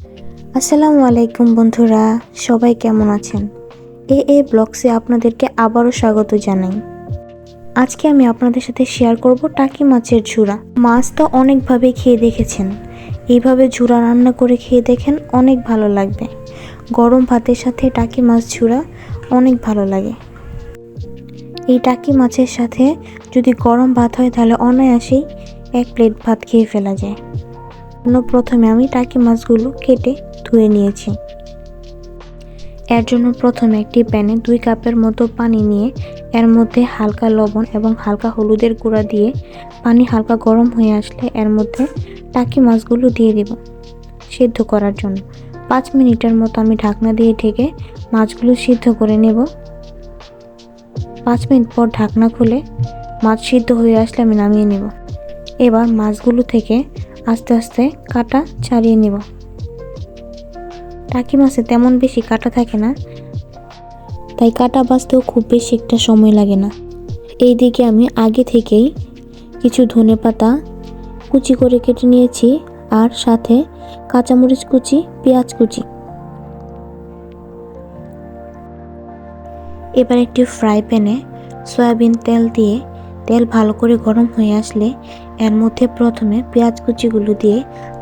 আসসালামু আলাইকুম বন্ধুরা, সবাই কেমন আছেন? এ ব্লগসে আপনাদেরকে আবারও স্বাগত জানাই। আজকে আমি আপনাদের সাথে শেয়ার করব টাকি মাছের ঝুরা। মাছ তো অনেকভাবে খেয়ে দেখেছেন, এইভাবে ঝুরা রান্না করে খেয়ে দেখেন, অনেক ভালো লাগবে। গরম ভাতের সাথে টাকি মাছ ঝুরা অনেক ভালো লাগে। এই টাকি মাছের সাথে যদি গরম ভাত হয় তাহলে অনায়াসেই 1 প্লেট ভাত খেয়ে ফেলা যায়। প্রথমে আমি টাকি মাছগুলো কেটে ধুয়ে নিয়েছি। এর জন্য প্রথমে একটি প্যানে 2 কাপের মতো পানি নিয়ে এর মধ্যে হালকা লবণ এবং হালকা হলুদের গুঁড়া দিয়ে পানি হালকা গরম হয়ে আসলে এর মধ্যে টাকি মাছগুলো দিয়ে দেব সিদ্ধ করার জন্য। 5 মিনিটের মতো আমি ঢাকনা দিয়ে ঢেকে মাছগুলো সিদ্ধ করে নেব। 5 মিনিট পর ঢাকনা খুলে মাছ সিদ্ধ হয়ে আসলে আমি নামিয়ে নেব। এবার মাছগুলো থেকে আস্তে আস্তে কাটা ছাড়িয়ে নেব। টাকি মাছে তেমন বেশি কাটা থাকে না, তাই কাটা বাছতেও খুব বেশি একটা সময় লাগে না। এইদিকে আমি আগে থেকেই কিছু ধনেপাতা কুচি করে কেটে নিয়েছি, আর সাথে কাঁচামরিচ কুচি, পেঁয়াজ কুচি। এবার একটি ফ্রাই প্যানে সয়াবিন তেল দিয়ে তেল ভালো করে গরম হয়ে আসলে এর মধ্যে প্রথমে পেঁয়াজ কুচিগুলো দিয়ে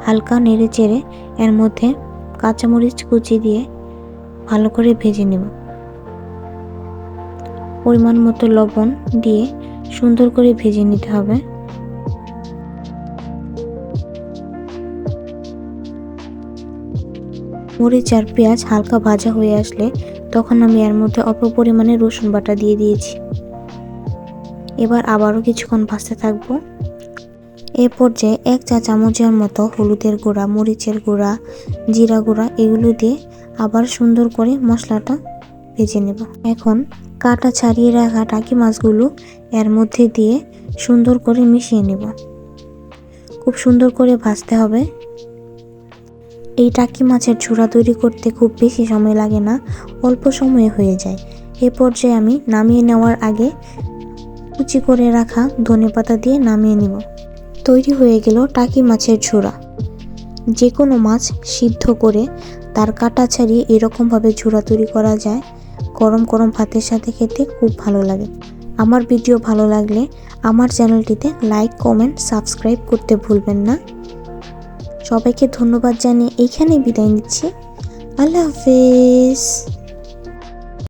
হালকা নেড়ে চেড়ে এর মধ্যে কাঁচামরিচ কুচি দিয়ে ভালো করে ভেজে নেব। পরিমাণ মতো লবণ দিয়ে সুন্দর করে ভেজে নিতে হবে। মরিচ আর পেঁয়াজ হালকা ভাজা হয়ে আসলে তখন আমি এর মধ্যে অল্প পরিমাণে রসুন বাটা দিয়ে দিয়েছি। এবার আবারও কিছুক্ষণ ভাজতে থাকবো। এ পর্যায়ে 1 চা চামচের মতো হলুদের গুঁড়া, মরিচের গুঁড়া, জিরা গুঁড়া এগুলো দিয়ে আবার সুন্দর করে মশলাটা ভেজে নেব। এখন কাটা ছাড়িয়ে রাখা টাকি মাছগুলো এর মধ্যে দিয়ে সুন্দর করে মিশিয়ে নেব। খুব সুন্দর করে ভাজতে হবে। এই টাকি মাছের ঝুরা তৈরি করতে খুব বেশি সময় লাগে না, অল্প সময়ে হয়ে যায়। এ পর্যায়ে আমি নামিয়ে নেওয়ার আগে কুচি করে রাখা ধনেপাতা দিয়ে নামিয়ে নেব। তৈরি হয়ে গেল টাকি মাছের ঝুরা। যে কোনো মাছ সিদ্ধ করে তার কাটা ছাড়িয়ে এরকমভাবে ঝুরা তৈরি করা যায়। গরম গরম ভাতের সাথে খেতে খুব ভালো লাগে। আমার ভিডিও ভালো লাগলে আমার চ্যানেলটিতে লাইক, কমেন্ট, সাবস্ক্রাইব করতে ভুলবেন না। সবাইকে ধন্যবাদ জানিয়ে এইখানেই বিদায় নিচ্ছি। আল্লাহ হাফেজ।